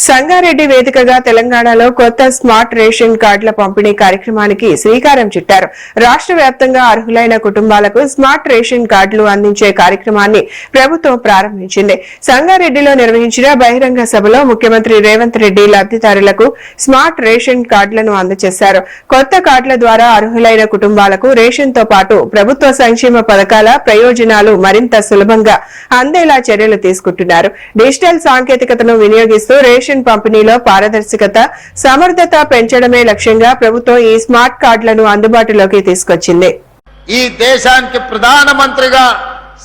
సంగారెడ్డి వేదికగా తెలంగాణలో కొత్త స్మార్ట్ రేషన్ కార్డుల పంపిణీ కార్యక్రమానికి శ్రీకారం చుట్టారు. రాష్ట్ర వ్యాప్తంగా అర్హులైన కుటుంబాలకు స్మార్ట్ రేషన్ కార్డులు అందించే కార్యక్రమాన్ని ప్రభుత్వం ప్రారంభించింది. సంగారెడ్డిలో నిర్వహించిన బహిరంగ సభలో ముఖ్యమంత్రి రేవంత్ రెడ్డి లబ్ధిదారులకు స్మార్ట్ రేషన్ కార్డులను అందజేశారు. కొత్త కార్డుల ద్వారా అర్హులైన కుటుంబాలకు రేషన్ తో పాటు ప్రభుత్వ సంక్షేమ పథకాల ప్రయోజనాలు మరింత సులభంగా అందేలా చర్యలు తీసుకుంటున్నారు. డిజిటల్ సాంకేతికతను వినియోగిస్తూ రేషన్ పంపిణీలో పారదర్శకత, సమర్థత పెంచడమే లక్ష్యంగా ప్రభుత్వం ఈ స్మార్ట్ కార్డులను అందుబాటులోకి తీసుకొచ్చింది. ఈ దేశానికి ప్రధానమంత్రిగా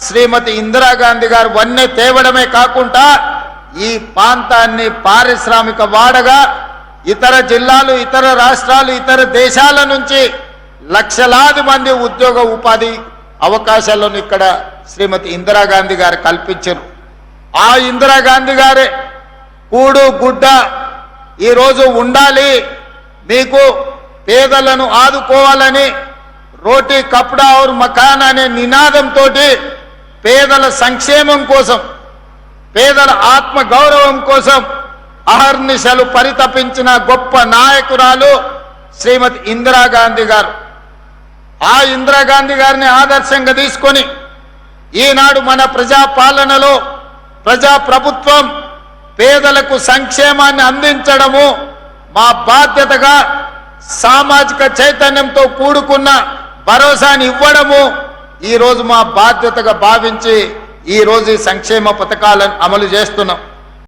శ్రీమతి ఇందిరాగాంధీ గారు వన్నె తేవడమే కాకుండా ఈ ప్రాంతాన్ని పారిశ్రామిక వాడగా ఇతర జిల్లాలు, ఇతర రాష్ట్రాలు, ఇతర దేశాల నుంచి లక్షలాది మంది ఉద్యోగ ఉపాధి అవకాశాలను ఇక్కడ శ్రీమతి ఇందిరాగాంధీ గారు కల్పించారు. ఆ ఇందిరాగాంధీ గారే కూడు గుడ్డ ఈరోజు ఉండాలి, మీకు పేదలను ఆదుకోవాలని రోటీ కప్డా ఔర్ మకాన్ అనే నినాదంతో పేదల సంక్షేమం కోసం, పేదల ఆత్మ గౌరవం కోసం అహర్నిశలు పరితపించిన గొప్ప నాయకురాలు శ్రీమతి ఇందిరాగాంధీ గారు. ఆ ఇందిరాగాంధీ గారిని ఆదర్శంగా తీసుకొని ఈనాడు మన ప్రజాపాలనలో ప్రజాప్రభుత్వం పేదలకు సంక్షేమాన్ని అందించడము మా బాధ్యతగా, సామాజిక చైతన్యంతో కూడుకున్న భరోసాని ఇవ్వడము ఈరోజు మా బాధ్యతగా భావించి ఈరోజు ఈ సంక్షేమ పథకాలను అమలు చేస్తున్నాం.